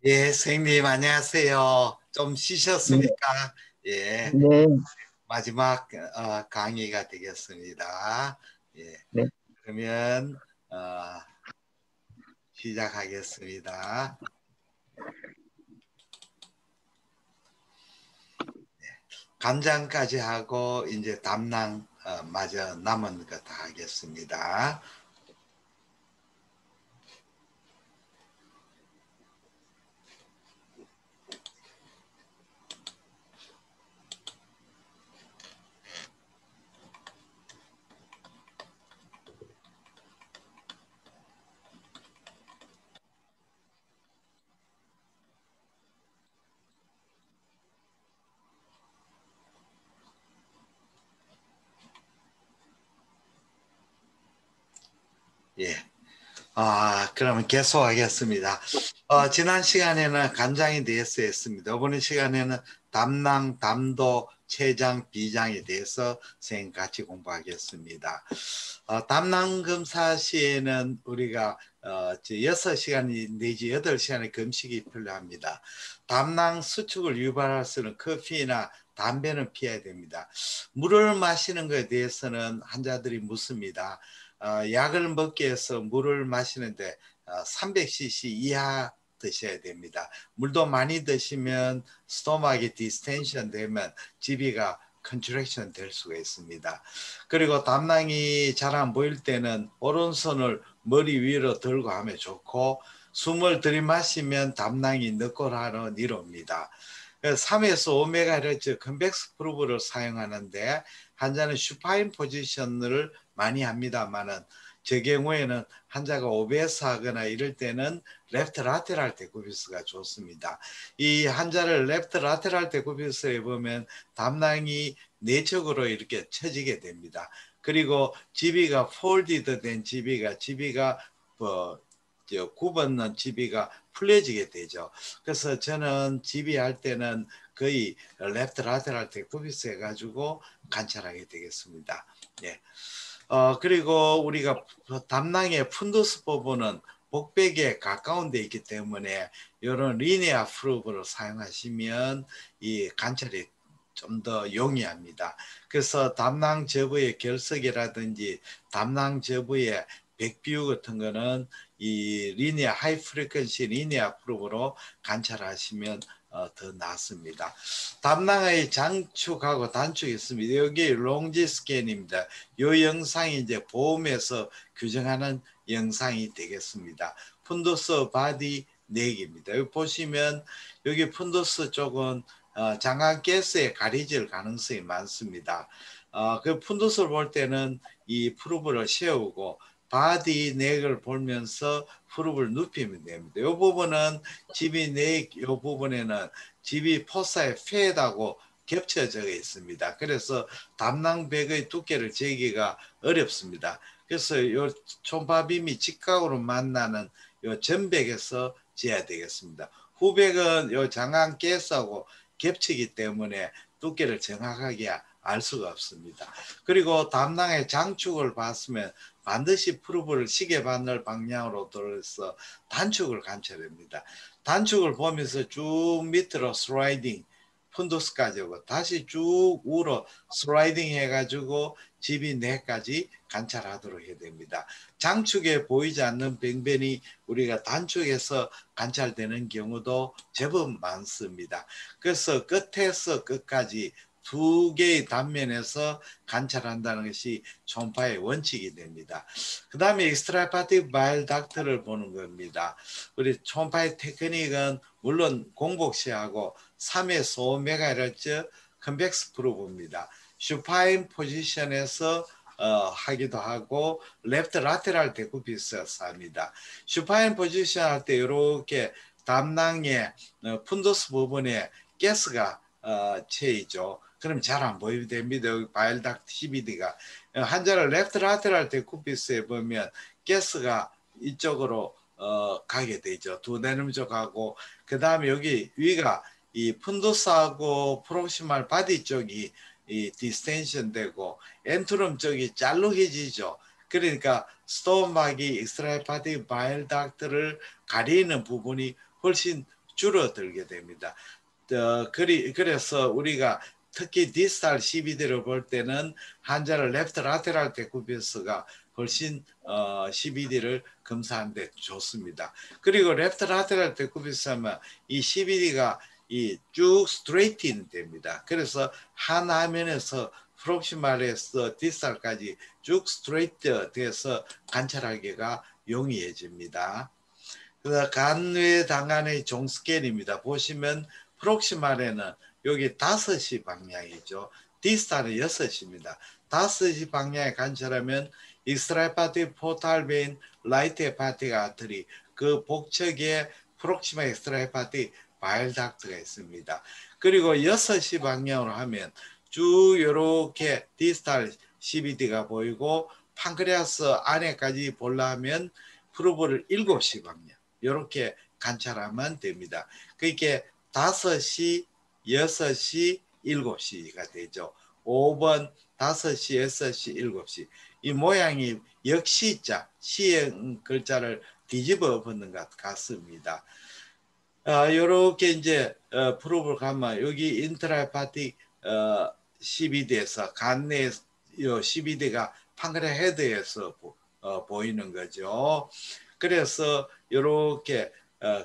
예, 선생님, 안녕하세요. 좀 네, 쉬셨습니까? 예, 네, 마지막 강의가 되겠습니다. 예, 네. 그러면 시작하겠습니다. 간장까지 하고 이제 담랑 마저 남은 거 다 하겠습니다. 예, 그러면 계속하겠습니다. 지난 시간에는 간장에 대해서 했습니다. 이번 시간에는 담낭, 담도, 췌장, 비장에 대해서 선생님 같이 공부하겠습니다. 담낭 검사 시에는 우리가 6시간 내지 8시간의 금식이 필요합니다. 담낭 수축을 유발할 수 있는 커피나 담배는 피해야 됩니다. 물을 마시는 것에 대해서는 환자들이 묻습니다. 약을 먹기 위해서 물을 마시는데 300cc 이하 드셔야 됩니다. 물도 많이 드시면 스토막이 디스텐션 되면 지비가 컨트랙션 될 수가 있습니다. 그리고 담낭이 잘 안 보일 때는 오른손을 머리 위로 들고 하면 좋고, 숨을 들이마시면 담낭이 너클하러 내려옵니다. 3에서 5메가헤르츠 컨벡스 프루브를 사용하는데 환자는 슈파인 포지션을 많이 합니다만은 제 경우에는 환자가 오베스 하거나 이럴 때는 레프트 라테랄 데쿠비스가 좋습니다. 이 환자를 레프트 라테랄 데쿠비스에 보면 담낭이 내적으로 이렇게 처지게 됩니다. 그리고 지비가 폴디드 된 지비가 굽었는 지비가 풀려지게 되죠. 그래서 저는 지비할 때는 거의 레프트 라테랄 데쿠비스 해가지고 관찰하게 되겠습니다. 예. 그리고 우리가 담낭의 푼두스 부분은 복백에 가까운 데 있기 때문에 이런 리니아 프로브를 사용하시면 이 관찰이 좀 더 용이합니다. 그래서 담낭 저부의 결석이라든지 담낭 저부의 백비유 같은 거는 이 리니아 하이 프리퀀시 리니아 프로브로 관찰하시면 더 낫습니다. 담낭의 장축하고 단축이 있습니다. 여기 롱지 스캔입니다. 이 영상이 이제 보험에서 규정하는 영상이 되겠습니다. 푼도스 바디 내기입니다. 여기 보시면 여기 푼도스 쪽은 장강가스에 가려질 가능성이 많습니다. 그 푼도스를 볼 때는 이 프루브를 세우고 바디 넥을 보면서 프루브를 눕히면 됩니다. 이 부분은 집이 넥, 이 부분에는 집이 포사에 패드하고 겹쳐져 있습니다. 그래서 담낭백의 두께를 재기가 어렵습니다. 그래서 요 촌파빔이 직각으로 만나는 요 전백에서 재야 되겠습니다. 후백은 요 장강 가스하고 겹치기 때문에 두께를 정확하게 알 수가 없습니다. 그리고 담낭의 장축을 봤으면 반드시 프루브를 시계바늘 방향으로 돌려서 단축을 관찰합니다. 단축을 보면서 쭉 밑으로 슬라이딩 푼두스까지 오고 다시 쭉 우로 슬라이딩 해가지고 집이 내까지 관찰하도록 해야 됩니다. 장축에 보이지 않는 병변이 우리가 단축에서 관찰되는 경우도 제법 많습니다. 그래서 끝에서 끝까지 두 개의 단면에서 관찰한다는 것이 초음파의 원칙이 됩니다. 그 다음에 익스트라파틱 바일 닥터를 보는 겁니다. 우리 초음파의 테크닉은 물론 공복시하고 3에서 5메가헤르츠 컨벡스 프로브입니다. 슈파인 포지션에서 하기도 하고 레프트 라테랄 데쿠비스에서 합니다. 슈파인 포지션 할 때 이렇게 담낭의 푼도스 부분에 가스가 채이죠. 그럼 잘 안 보이게 됩니다. 여기 바일닥트 CBD가 환자를 레프트 라테랄 데쿠비스에 보면 가스가 이쪽으로 가게 되죠. 두 내놈 쪽하고 그 다음에 여기 위가 이 푼두스하고 프록시말 바디 쪽이 이 디스텐션 되고 엔트럼 쪽이 짤룩해지죠. 그러니까 스토막이 익스트라헤파틱 바일 닥트를 가리는 부분이 훨씬 줄어들게 됩니다. 그래서 우리가 특히 디스탈 CBD를 볼 때는 환자를 레프트 라테랄 데쿠비스가 훨씬 CBD를 검사하는 데 좋습니다. 그리고 레프트 라테랄 데쿠비스 하면 이 CBD가 이 쭉 스트레이팅 됩니다. 그래서 한 화면에서 프록시말에서 디스탈까지 쭉 스트레이트 돼서 관찰하기가 용이해집니다. 간외 당간의 종스케일입니다. 보시면 프록시말에는 여기 5시 방향이죠. 디스탈은 6시입니다. 5시 방향에 관찰하면 익스트라헤파틱 포탈베인 라이트 헤파틱 아트리 그 복척에 프록시마 익스트라헤파틱 바일 닥트가 있습니다. 그리고 6시 방향으로 하면 쭉 이렇게 디스탈 CBD가 보이고 판크레아스 안에까지 보려면 프로브를 7시 방향 이렇게 관찰하면 됩니다. 그러니까 5시, 6시, 7시가 되죠. 5번, 5시, 6시, 7시. 이 모양이 역시자, 시의 글자를 뒤집어 붙는 것 같습니다. 이렇게 이제 프로브를 가면 여기 인트라헤파틱 CBD에서 간내 CBD가 판크레 헤드에서 보이는 거죠. 그래서 이렇게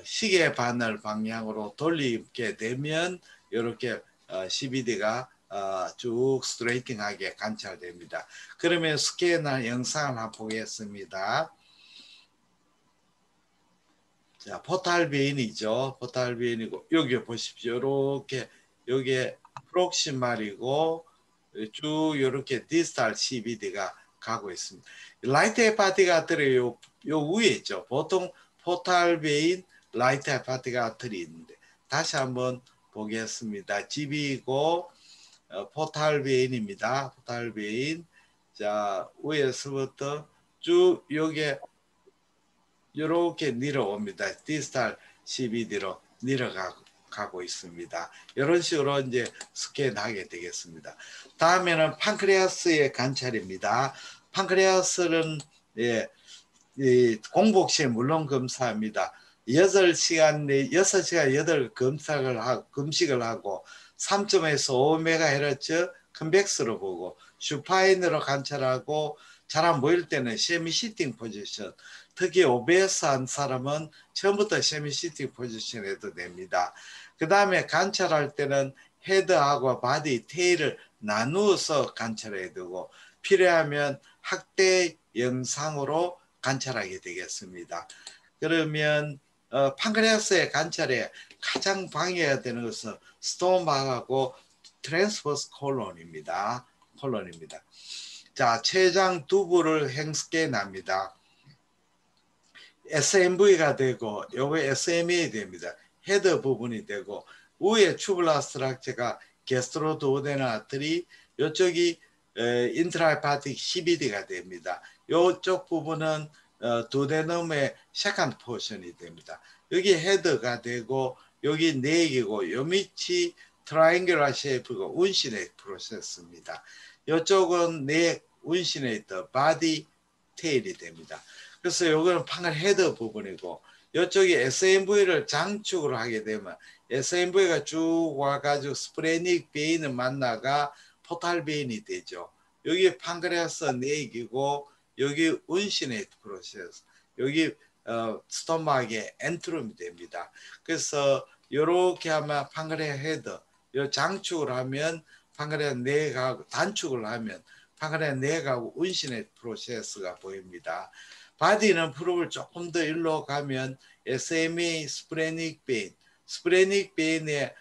시계 바늘 방향으로 돌리게 되면 이렇게 CBD가 쭉 스트레이팅하게 관찰됩니다. 그러면 스캔한 영상을 한번 보겠습니다. 자, 포탈베인이죠. 포탈베인이고 여기 보십시오. 이렇게 여기에 프록시말이고 쭉 이렇게 디스탈 CBD가 가고 있습니다. 라이트 헤파틱 아트리 요 위에 있죠. 보통 포탈베인, 라이트 헤파틱 아트리 있는데 다시 한번 보겠습니다. GB이고 포탈베인입니다. 포탈베인. 자, 위에서부터 쭉 여기에 이렇게 내려옵니다. 디스탈 CBD로 내려가고 있습니다. 이런 식으로 이제 스캔하게 되겠습니다. 다음에는 판크레아스의 관찰입니다. 판크레아스는 공복시에 물론 검사합니다. 8시간 내 6시간 8 금식을 하고 3.에서 5MHz 컨벡스로 보고 슈파인으로 관찰하고 잘 안 보일 때는 세미 시팅 포지션, 특히 OBS 한 사람은 처음부터 세미 시팅 포지션 해도 됩니다. 그 다음에 관찰할 때는 헤드하고 바디, 테일을 나누어서 관찰해야 되고 필요하면 확대 영상으로 관찰하게 되겠습니다. 그러면 판크레아스의 관찰에 가장 방해해야 되는 것은 스토마하고 트랜스버스 콜론입니다. 자, 췌장 두부를 행스캔합니다. SMV가 되고 요거 SMA 됩니다. 헤드 부분이 되고 위에 튜블라 스트럭처가 게스트로두오데널 아트리, 이쪽이 인트라헤파틱 CBD가 됩니다. 이쪽 부분은 두오데넘의 세컨드 포션이 됩니다. 여기 헤드가 되고 여기 넥이고 요 밑이 트라이앵귤러 쉐이프고 운시네이트 프로세스입니다. 이쪽은 넥, 운시네이터, 바디, 테일이 됩니다. 그래서 요거는 판글 헤드 부분이고 이쪽이 SMV를 장축으로 하게 되면 SMV가 쭉 와가지고 스프레닉 베인을 만나가 포탈 베인이 되죠. 여기 판크레아스 넥이고 여기 운시네이트 프로세스, 여기 스토막의 엔트롬이 됩니다. 그래서 이렇게 하면 판크레아 헤드, 요 장축을 하면 판크레아 넥하고 단축을 하면 판크레아 넥하고 운시네이트 프로세스가 보입니다. 바디는 프로를 조금 더 일로 가면 SMA 스프레닉 베인, 스프레닉 베인의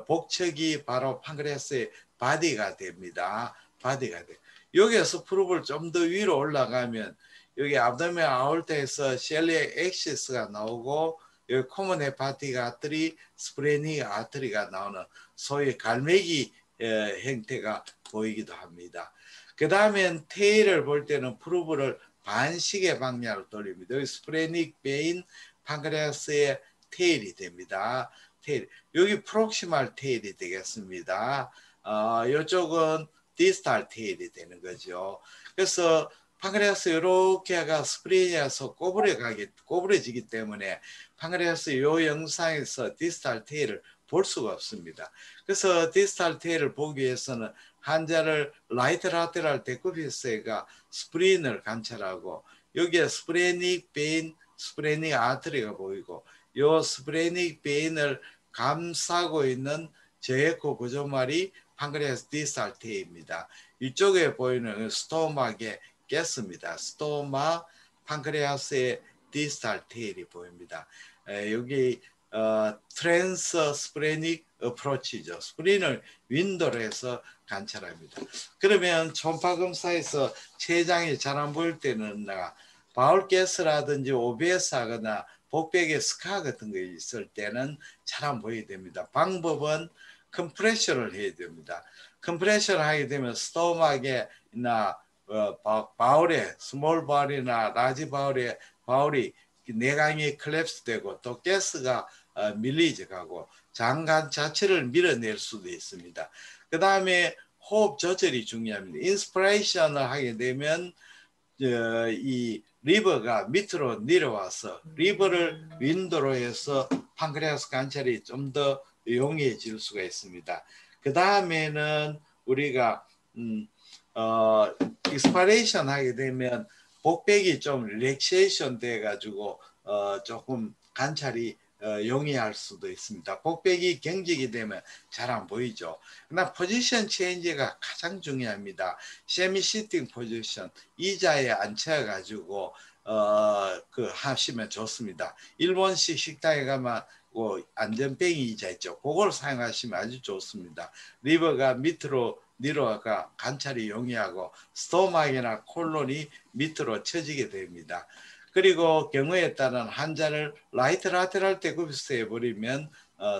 복척이 바로 판크레아스의 바디가 됩니다. 바디가 돼. 여기에서 프로를 좀 더 위로 올라가면 여기 압도멘 아올타에서 셀리액 액시스가 나오고 여기 코먼 헤파틱 아트리, 스프레닉 아트리가 나오는 소위 갈매기 형태가 보이기도 합니다. 그 다음엔 테일을 볼 때는 프로브를 반시계 방향으로 돌립니다. 여기 스프레닉 베인 판크레아스의 테일이 됩니다. 테일. 여기 프록시말 테일이 되겠습니다. 이쪽은 디스탈 테일이 되는 거죠. 그래서 판크레아스 이렇게가 스프린에서 꼬부러지기 때문에 판크레아스 요 영상에서 디스탈 테일을 볼 수가 없습니다. 그래서 디스탈 테일을 보기 위해서는 환자를 라이트 라테랄 데쿠비스가 스프린을 관찰하고 여기에 스프레닉 베인, 스프레닉 아트리가 보이고 요 스프레닉 베인을 감싸고 있는 저에코 구조말이 판크레아스 디스탈 테일입니다. 이쪽에 보이는 스토막의 가스입니다. 스토마 판크레아스의 디스탈 테일이 보입니다. 여기 트랜스 스프레닉 어프로치죠. 스프린을 윈도로 해서 관찰합니다. 그러면 초음파 검사에서 췌장이 잘 안 보일 때는 바울가스라든지 OBS 하거나 복백에 스카 같은 거 있을 때는 잘 안 보이게 됩니다. 방법은 컴프레셔를 해야 됩니다. 컴프레셔를 하게 되면 스토막에나 바울의 스몰 바울이나 라지 바울의 바울이 내강이 클랩스 되고 또 가스가 밀리지 가고 장관 자체를 밀어낼 수도 있습니다. 그 다음에 호흡 조절이 중요합니다. 인스피레이션을 하게 되면 이 리버가 밑으로 내려와서 리버를 윈도로 해서 판크레아스 관찰이 좀 더 용이해질 수가 있습니다. 그 다음에는 우리가 익스파레이션 하게 되면 복백이 좀 릴렉세이션 돼 가지고 조금 관찰이 용이할 수도 있습니다. 복백이 경직이 되면 잘 안 보이죠. 그러나 포지션 체인지가 가장 중요합니다. 세미 시팅 포지션 의자에 앉혀 가지고 하시면 좋습니다. 일본식 식당에 가면 안전뱅이 의자 있죠. 그걸 사용하시면 아주 좋습니다. 리버가 밑으로 내려가 관찰이 용이하고 스토막이나 콜론이 밑으로 처지게 됩니다. 그리고 경우에 따른 환자를 라이트 라테랄 데쿠비스 해버리면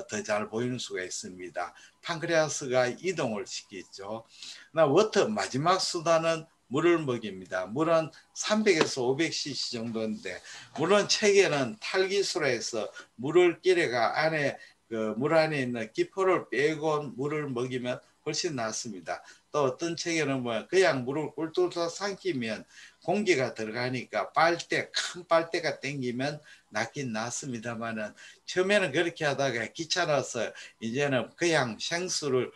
더 잘 보이는 수가 있습니다. 판크레아스가 이동을 시키죠. 마지막 수단은 물을 먹입니다. 물은 300에서 500cc 정도인데 물은 책에는 탈기술에서 물을 끼래가 안에 물 안에 있는 기포를 빼고 물을 먹이면 훨씬 낫습니다. 또 어떤 책에는 그냥 물을 꿀꿀 삼키면 공기가 들어가니까 큰 빨대가 땡기면 낫긴 낫습니다만은 처음에는 그렇게 하다가 귀찮아서 이제는 그냥 생수를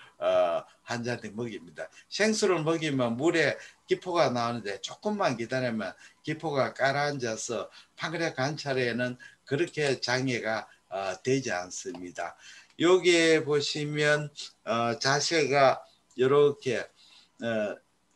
환자한테 먹입니다. 생수를 먹이면 물에 기포가 나오는데 조금만 기다리면 기포가 가라앉아서 판크레아스 관찰에는 그렇게 장애가 되지 않습니다. 여기에 보시면 자세가 이렇게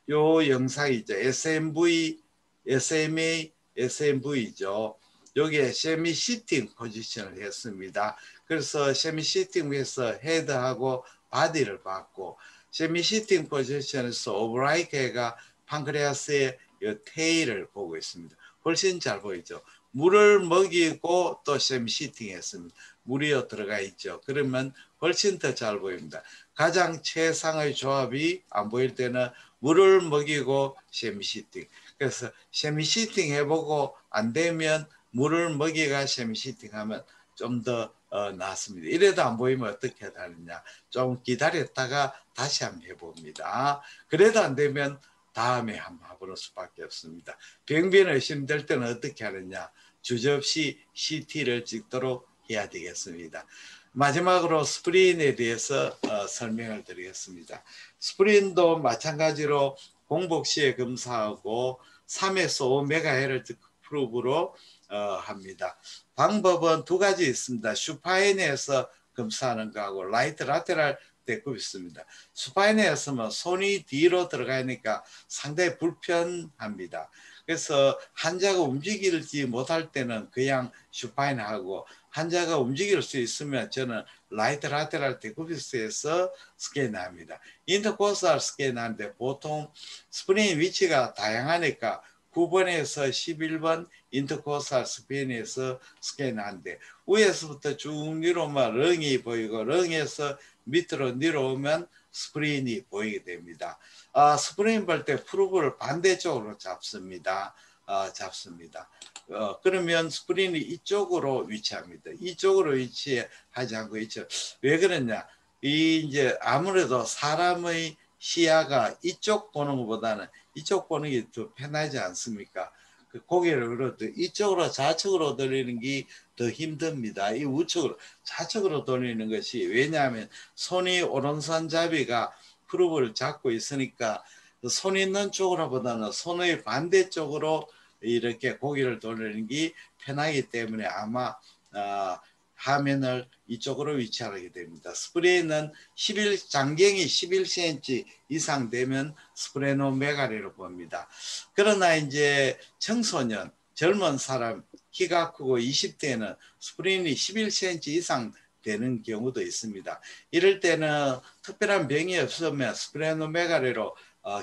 요 영상이죠. SMV, SMA, SMV죠. 여기에 세미 시팅 포지션을 했습니다. 그래서 세미 시팅 위에서 헤드하고 바디를 받고 세미 시팅 포지션에서 오브라이크가 판크레아스의 테일을 보고 있습니다. 훨씬 잘 보이죠. 물을 먹이고 또 세미 시팅 했습니다. 물이 들어가 있죠. 그러면 훨씬 더 잘 보입니다. 가장 최상의 조합이 안 보일 때는 물을 먹이고 세미 시팅. 그래서 세미 시팅 해보고 안 되면 물을 먹이가 세미 시팅 하면 좀 더 낫습니다. 이래도 안 보이면 어떻게 하느냐. 좀 기다렸다가 다시 한번 해봅니다. 그래도 안 되면 다음에 한번 해보는 수밖에 없습니다. 병변 의심될 때는 어떻게 하느냐. 주저없이 CT를 찍도록 해야 되겠습니다. 마지막으로 스프린에 대해서 설명을 드리겠습니다. 스프린도 마찬가지로 공복 시에 검사하고 3에서 5MHz 프로브로 합니다. 방법은 두 가지 있습니다. 슈파인에서 검사하는 거하고 라이트 라테랄 데쿠비 있습니다. 슈파인에서는 손이 뒤로 들어가니까 상당히 불편합니다. 그래서 환자가 움직이지 못할 때는 그냥 슈파인하고 환자가 움직일 수 있으면 저는 라이트 라테랄 데쿠비스에서 스캔합니다. 인터코스탈 스캔하는데 보통 스프링 위치가 다양하니까 9번에서 11번 인터코스탈 스펜에서 스캔하는데 위에서부터 쭉 내려오면 렁이 보이고 렁에서 밑으로 내려오면 스프린이 보이게 됩니다. 스프린 볼 때 프로브를 반대쪽으로 잡습니다. 그러면 스프린이 이쪽으로 위치합니다. 이쪽으로 위치하지 않고 있죠. 왜 그러냐? 이제 아무래도 사람의 시야가 이쪽 보는 것보다는 이쪽 보는 게 더 편하지 않습니까? 그 고개를 그래도 이쪽으로 좌측으로 돌리는 게 더 힘듭니다. 이 우측으로 좌측으로 돌리는 것이, 왜냐하면 손이 오른손잡이가 프루브를 잡고 있으니까 손 있는 쪽으로 보다는 손의 반대쪽으로 이렇게 고개를 돌리는 게 편하기 때문에 아마 화면을 이쪽으로 위치하게 됩니다. 스프레이는 장경이 11cm 이상 되면 스프레노메가리로 봅니다. 그러나 이제 청소년, 젊은 사람, 키가 크고 20대는 스프레인이 11cm 이상 되는 경우도 있습니다. 이럴 때는 특별한 병이 없으면 스프레노메가리로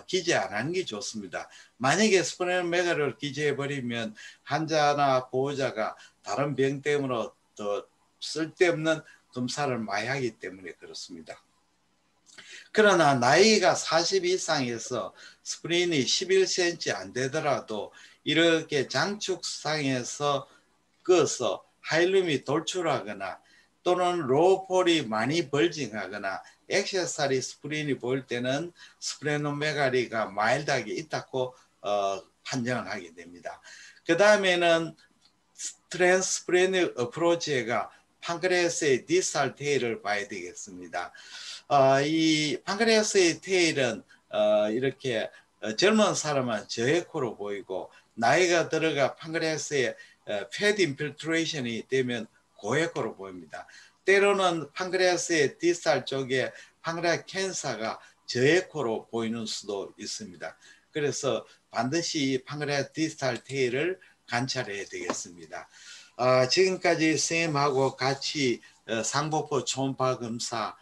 기재 안 하는 게 좋습니다. 만약에 스프레노메가리로 기재해버리면 환자나 보호자가 다른 병 때문에 더 쓸데없는 검사를 많이 하기 때문에 그렇습니다. 그러나 나이가 40 이상에서 스프린이 11cm 안 되더라도 이렇게 장축상에서 꺼서 하일룸이 돌출하거나 또는 로우폴이 많이 벌징하거나 액세서리 스프린이 보일 때는 스프레노메가리가 마일드하게 있다고 판정을 하게 됩니다. 그 다음에는 트랜스프레니 어프로치가 판크레아스의 디스탈 테일을 봐야 되겠습니다. 이 판크레아스의 테일은 이렇게 젊은 사람은 저에코로 보이고, 나이가 들어가 판크레아스의 패드 인필트레이션이 되면 고에코로 보입니다. 때로는 판크레아스의 디스탈 쪽에 판크레아 캔서가 저에코로 보이는 수도 있습니다. 그래서 반드시 판크레아 디스탈 테일을 관찰해야 되겠습니다. 지금까지 선생님하고 같이 상복부 초음파 검사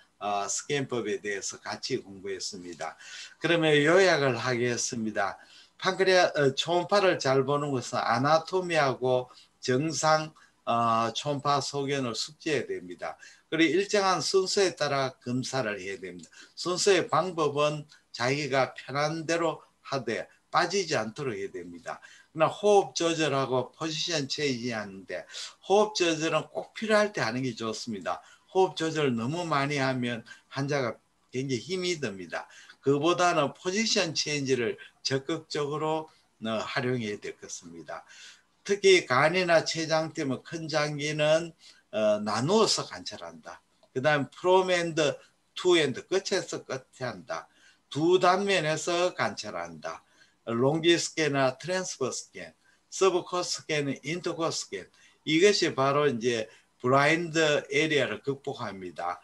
스캔법에 대해서 같이 공부했습니다. 그러면 요약을 하겠습니다. 판크레아 초음파를 잘 보는 것은 아나토미하고 정상 초음파 소견을 숙지해야 됩니다. 그리고 일정한 순서에 따라 검사를 해야 됩니다. 순서의 방법은 자기가 편한 대로 하되 빠지지 않도록 해야 됩니다. 그러나 호흡 조절하고 포지션 체인지 하는데, 호흡 조절은 꼭 필요할 때 하는 게 좋습니다. 호흡 조절 너무 많이 하면 환자가 굉장히 힘이 듭니다. 그보다는 포지션 체인지를 적극적으로 활용해야 될 것입니다. 특히 간이나 췌장 때문에 큰 장기는 나누어서 관찰한다. 그 다음 프롬엔드, 투엔드, 끝에서 끝에 한다. 두 단면에서 관찰한다. 롱기 스캔이나 트랜스퍼 스캔, 서브코 스캔은 인터코 스캔. 이것이 바로 이제 블라인드 에리아를 극복합니다.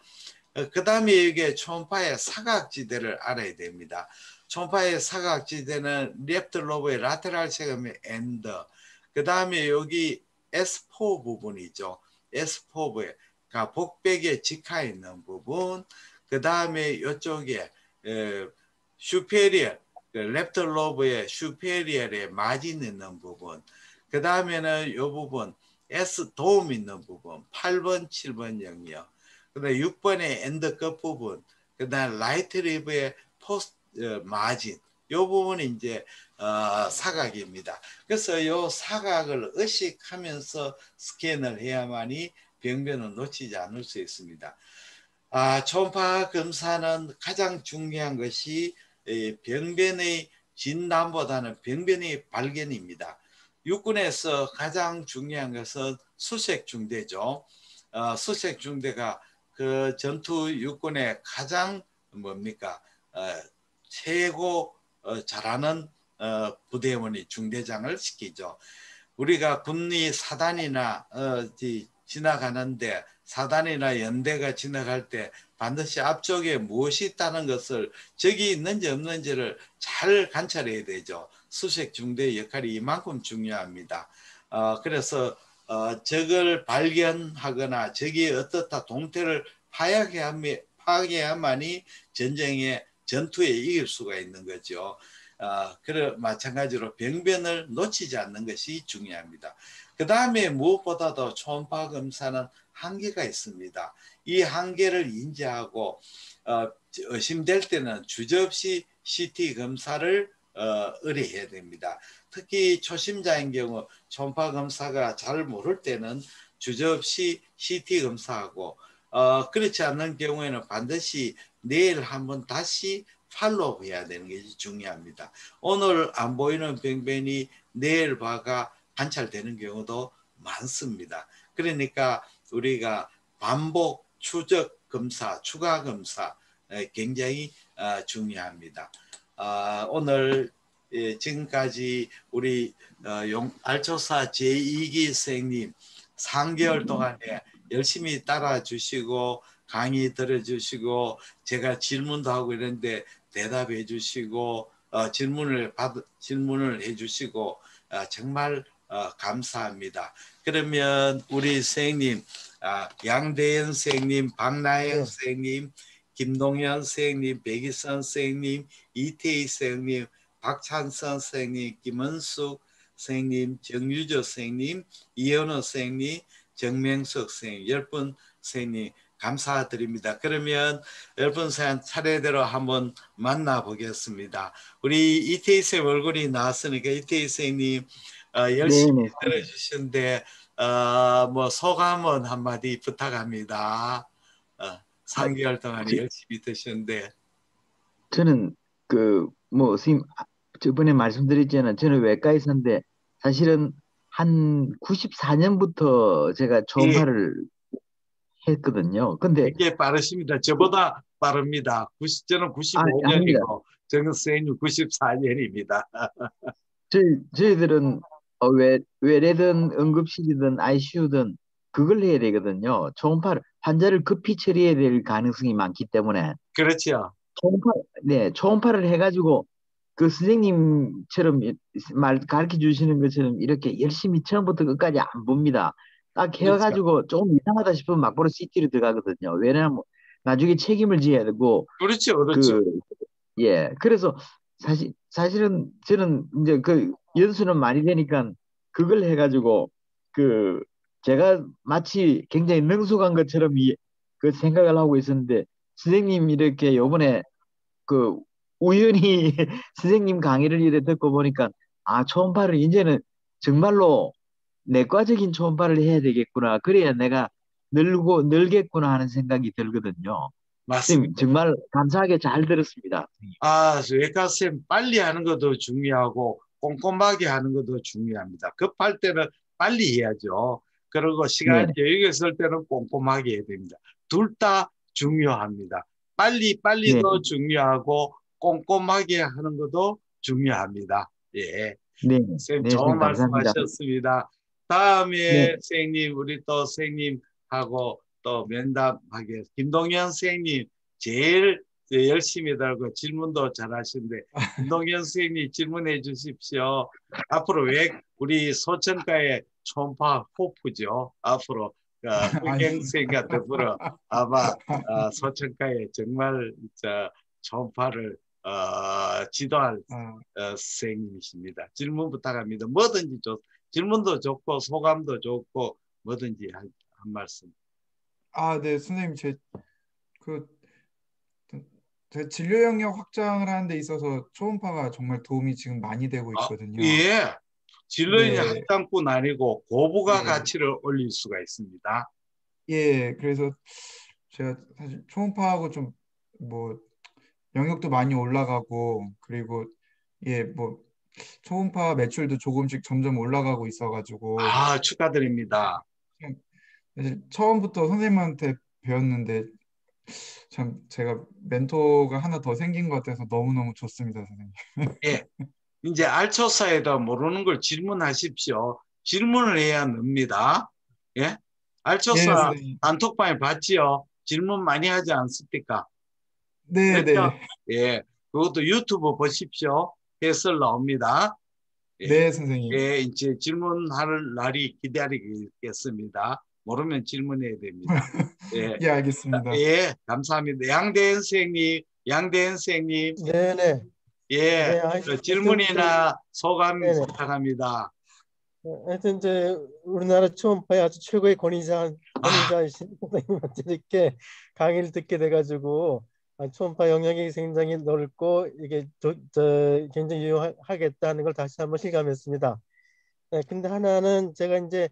그 다음에 이게 초음파의 사각지대를 알아야 됩니다. 초음파의 사각지대는 레프트 로브의 라테랄 세금의 엔더, 그 다음에 여기 S4 부분이죠. S4부가 복백에 직하에 있는 부분, 그 다음에 이쪽에 슈페리얼, 레프트 로브의 슈페리얼에 마진 있는 부분, 그 다음에는 이 부분 S 도움 있는 부분 8번 7번 영역, 그 다음에 6번의 엔드 끝부분, 그 다음에 라이트 리브의 포스트 마진, 이 부분이 이제 사각입니다. 그래서 이 사각을 의식하면서 스캔을 해야만이 병변을 놓치지 않을 수 있습니다. 초음파 검사는 가장 중요한 것이 병변의 진단보다는 병변의 발견입니다. 육군에서 가장 중요한 것은 수색 중대죠. 수색 중대가 그 전투 육군의 가장 뭡니까 최고 잘하는 부대원이 중대장을 시키죠. 우리가 군리 사단이나 지나가는데, 사단이나 연대가 지나갈 때 반드시 앞쪽에 무엇이 있다는 것을, 적이 있는지 없는지를 잘 관찰해야 되죠. 수색 중대의 역할이 이만큼 중요합니다. 그래서 적을 발견하거나 적이 어떻다 동태를 파악해야만이 전투에 이길 수가 있는 거죠. 마찬가지로 병변을 놓치지 않는 것이 중요합니다. 그 다음에 무엇보다도 초음파 검사는 한계가 있습니다. 이 한계를 인지하고 의심될 때는 주저없이 CT 검사를 의뢰해야 됩니다. 특히 초심자인 경우 초음파 검사가 잘 모를 때는 주저없이 CT 검사하고, 그렇지 않는 경우에는 반드시 내일 한번 다시 팔로우 해야 되는 게 중요합니다. 오늘 안 보이는 병변이 내일 봐가 관찰되는 경우도 많습니다. 그러니까 우리가 반복 추적 검사, 추가 검사 굉장히 중요합니다. 오늘 지금까지 우리 알초사 제2기 선생님 3개월 동안에 열심히 따라주시고 강의 들어주시고 제가 질문도 하고 이런데 대답해 주시고 질문을 해주시고 정말 감사합니다. 그러면 우리 선생님 양대현 선생님, 박나영 선생님, 김동현 선생님, 백이선 선생님, 이태희 선생님, 박찬선 선생님, 김은숙 선생님, 정유조 선생님, 이현호 선생님, 정명석 선생님, 10분 선생님 감사드립니다. 그러면 10분 선생님 차례대로 한번 만나보겠습니다. 우리 이태희 선생님 얼굴이 나왔으니까 이태희 선생님 열심히 네네. 들어주시는데 뭐 소감은 한마디 부탁합니다. 3개월 동안 열심히 드셨는데. 저는 선생님 저번에 말씀드렸잖아요. 저는 외과의사인데 사실은 한 94년부터 제가 예, 초음파를 했거든요. 근데 되게 빠르십니다. 저보다 빠릅니다. 저는 아닙니다. 95년이고 정선생님 94년입니다. 저희들은 외래든 응급실이든 ICU든 그걸 해야 되거든요. 초음파를 환자를 급히 처리해야 될 가능성이 많기 때문에 그렇죠. 초음파 초음파를 해가지고 그 선생님처럼 가르쳐 주시는 것처럼 이렇게 열심히 처음부터 끝까지 안 봅니다. 딱 그렇죠. 해가지고 조금 이상하다 싶으면 막바로 CT로 들어가거든요. 왜냐하면 나중에 책임을 져야 되고 그렇죠. 그렇죠. 그 그래서 사실은 저는 이제 그 연수는 많이 되니까 그걸 해가지고 그 제가 마치 굉장히 능숙한 것처럼 그 생각을 하고 있었는데 선생님 이렇게 요번에 그 우연히 선생님 강의를 이래 듣고 보니까 초음파를 이제는 정말로 내과적인 초음파를 해야 되겠구나. 그래야 내가 늘겠구나 하는 생각이 들거든요. 선생님 맞습니다. 정말 감사하게 잘 들었습니다. 외과쌤 빨리 하는 것도 중요하고 꼼꼼하게 하는 것도 중요합니다. 급할 때는 빨리 해야죠. 그리고 시간 네네. 여유 있을 때는 꼼꼼하게 해야 됩니다. 둘 다 중요합니다. 네, 빨리도 중요하고 꼼꼼하게 하는 것도 중요합니다. 예. 네, 선생님 네, 좋은 선생님 감사합니다. 말씀하셨습니다. 네, 다음에 선생님 우리 또 선생님하고 또 면담하게 김동현 선생님 제일 열심히 달고 질문도 잘하시는데 김동현 선생님 질문해 주십시오. 앞으로 왜 우리 소천가의 초음파 호프죠. 앞으로 흑행 선생과 더불어 아마 소천가에 정말 초음파를 지도할 선생님이십니다. 질문 부탁합니다. 뭐든지 질문도 좋고 소감도 좋고 뭐든지 한 말씀. 네, 선생님, 그, 제 진료 영역 확장을 하는 데 있어서 초음파가 정말 도움이 지금 많이 되고 있거든요. 예. 진로인이 네, 학당뿐 아니고 고부가 예, 가치를 올릴 수가 있습니다. 예. 그래서 제가 사실 초음파하고 좀 뭐 영역도 많이 올라가고 그리고 뭐 초음파 매출도 조금씩 점점 올라가고 있어가지고 축하드립니다. 그냥 사실 처음부터 선생님한테 배웠는데 참 제가 멘토가 하나 더 생긴 것 같아서 너무너무 좋습니다, 선생님. 예. 이제 알초사에다 모르는 걸 질문하십시오. 질문을 해야 늡니다. 예? 예, 알초사 선생님. 단톡방에 봤지요? 질문 많이 하지 않습니까? 네, 그렇죠? 네. 예. 그것도 유튜브 보십시오. 해설 나옵니다. 예. 네, 선생님. 예, 이제 질문할 날이 기다리겠습니다. 모르면 질문해야 됩니다. 예. 예, 알겠습니다. 예, 감사합니다. 양대현 선생님, 네네. 예, 네, 하여튼, 질문이나 소감 네네. 부탁합니다. 하여튼, 우리나라 초음파의 아주 최고의 권위자이신 선생님한테 이렇게 강의를 듣게 돼가지고, 초음파 영역이 굉장히 넓고, 이게 굉장히 유용하겠다는 걸 다시 한번 실감했습니다. 네, 근데 하나는 제가 이제,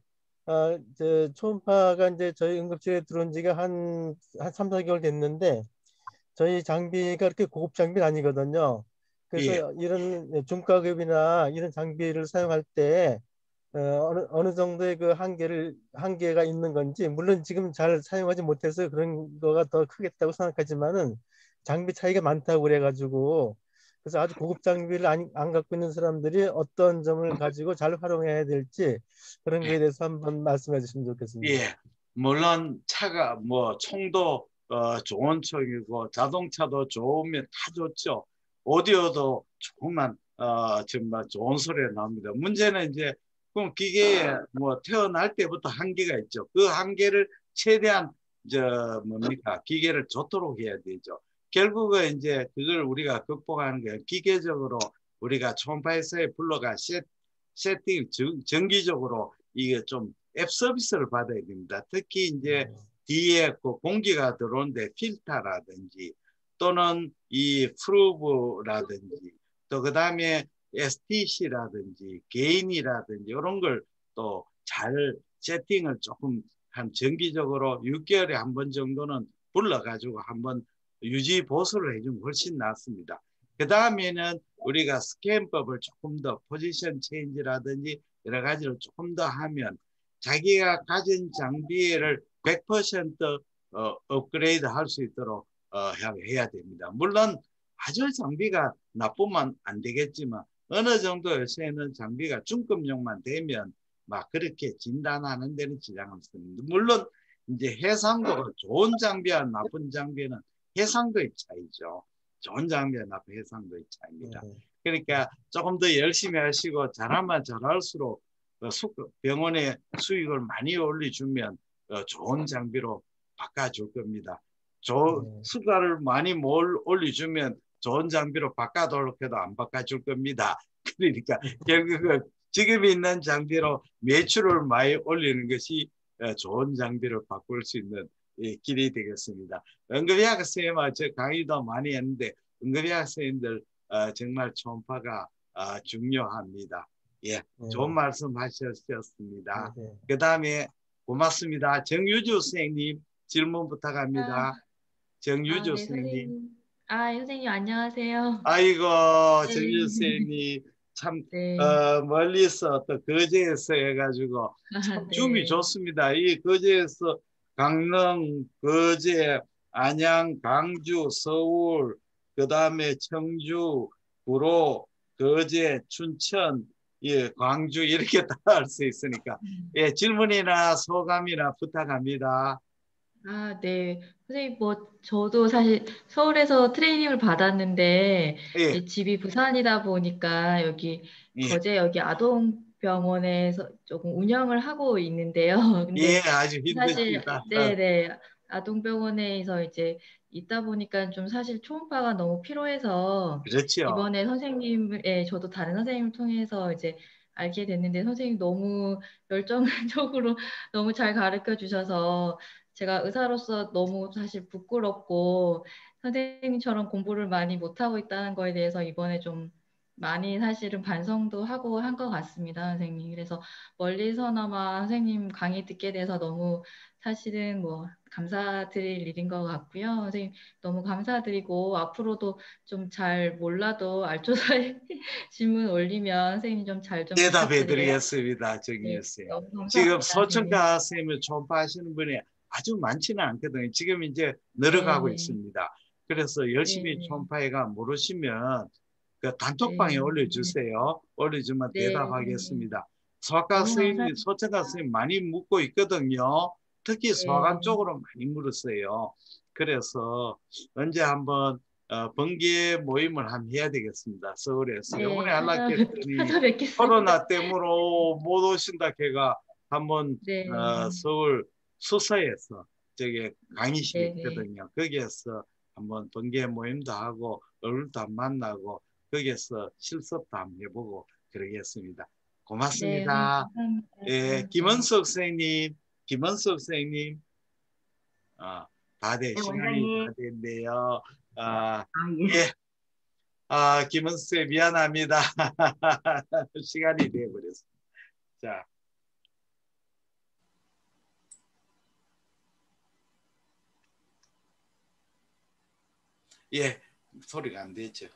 초음파가 이제 저희 응급실에 들어온 지가 한 3, 4개월 됐는데, 저희 장비가 그렇게 고급 장비는 아니거든요. 예. 그래서 이런 중가급이나 이런 장비를 사용할 때 어느 정도의 그 한계가 있는 건지, 물론 지금 잘 사용하지 못해서 그런 거가 더 크겠다고 생각하지만은 장비 차이가 많다고 그래가지고, 그래서 아주 고급 장비를 안 갖고 있는 사람들이 어떤 점을 가지고 잘 활용해야 될지 그런 거에 대해서 한번 말씀해 주시면 좋겠습니다. 예. 물론 차가 뭐 총도 좋은 총이고 자동차도 좋으면 다 좋죠. 오디오도 조금만 정말 좋은 소리가 나옵니다. 문제는 이제 그럼 기계에 뭐 태어날 때부터 한계가 있죠. 그 한계를 최대한 뭡니까 기계를 좋도록 해야 되죠. 결국은 이제 그걸 우리가 극복하는 게 기계적으로 우리가 초음파에서의 불러가 세팅 정기적으로 이게 좀 앱 서비스를 받아야 됩니다. 특히 이제 뒤에 그 공기가 들어오는데 필터라든지 또는 이 프루브라든지 또 그다음에 STC라든지 게인이라든지 이런 걸 또 잘 세팅을 조금 한 정기적으로 6개월에 한 번 정도는 불러가지고 한번 유지 보수를 해주면 훨씬 낫습니다. 그 다음에는 우리가 스캔법을 조금 더 포지션 체인지라든지 여러 가지를 조금 더 하면 자기가 가진 장비를 100% 업그레이드 할 수 있도록 해야 됩니다. 물론 아주 장비가 나쁘면 안 되겠지만 어느 정도 요새는 장비가 중급용만 되면 막 그렇게 진단하는 데는 지장 없습니다. 물론 이제 해상도가 좋은 장비와 나쁜 장비는 해상도의 차이죠. 좋은 장비와 나쁜 해상도의 차이입니다. 그러니까 조금 더 열심히 하시고 잘하면 잘할수록 병원에 수익을 많이 올려주면 좋은 장비로 바꿔줄 겁니다. 수가를 많이 올려주면 좋은 장비로 바꿔달라고 해도 안 바꿔줄 겁니다. 그러니까 결국은 지금 있는 장비로 매출을 많이 올리는 것이 좋은 장비로 바꿀 수 있는 길이 되겠습니다. 응급의학 선생님, 저 강의도 많이 했는데 응급의학 선생님들 정말 초음파가 중요합니다. 예, 좋은 말씀 하셨습니다. 그 다음에 고맙습니다. 정유주 선생님 질문 부탁합니다. 정유주 네, 선생님. 선생님 안녕하세요. 아이고, 네. 정유주 선생님 참 네. 멀리서 또 거제에서 해가지고 참 줌이 네. 좋습니다. 이 거제에서 강릉, 거제, 안양, 강주, 서울, 그 다음에 청주, 구로, 거제, 춘천, 예, 광주 이렇게 다 할 수 있으니까 예, 질문이나 소감이나 부탁합니다. 네. 선생님, 저도 사실 서울에서 트레이닝을 받았는데, 예, 집이 부산이다 보니까 여기, 예, 거제 여기 아동병원에서 조금 운영을 하고 있는데요. 예, 근데 아주 사실, 힘드십니다. 네네. 아동병원에서 이제 있다 보니까 좀 사실 초음파가 너무 필요해서, 그렇죠. 이번에 저도 다른 선생님을 통해서 이제 알게 됐는데, 선생님 너무 열정적으로 너무 잘 가르쳐 주셔서, 제가 의사로서 너무 사실 부끄럽고 선생님처럼 공부를 많이 못하고 있다는 거에 대해서 이번에 좀 많이 사실은 반성도 하고 한 것 같습니다, 선생님. 그래서 멀리서나마 선생님 강의 듣게 돼서 너무 사실은 감사드릴 일인 것 같고요. 선생님 너무 감사드리고 앞으로도 좀 잘 몰라도 알조사에 질문 올리면 선생님 좀 잘 좀 대답해 부탁드려요. 드리겠습니다. 정희 네, 씨. 너무 지금 감사합니다, 선생님. 소청가 선생님을 초음파하시는 분이 아주 많지는 않거든요. 지금 이제 늘어가고 네, 있습니다. 그래서 열심히 네, 초음파가 모르시면 그 단톡방에 네, 올려주세요. 올려주면 네, 선생님. 대답하겠습니다. 소아과 너무 선생님, 감사합니다. 소청가 선생님 많이 묻고 있거든요. 특히 소아관 네, 쪽으로 많이 물었어요. 그래서 언제 한번 번개 모임을 한번 해야 되겠습니다. 서울에서. 이번에 네, 연락했더니 찾아뵙겠습니다. 코로나 때문에 못 오신다 걔가 한번 네, 서울 수서에서 저기 강의실이 네, 네, 있거든요. 거기에서 한번 번개 모임도 하고 얼굴도 한번 만나고 거기에서 실습도 한번 해보고 그러겠습니다. 네, 선생님 고맙습니다. 감사합니다. 예, 네, 김원석 선생님, 다 시간이 다 원장님. 됐네요. 아, 예. 예, 김은수 미안합니다. 시간이 돼버렸습니다. 자. 예, 소리가 안 되죠.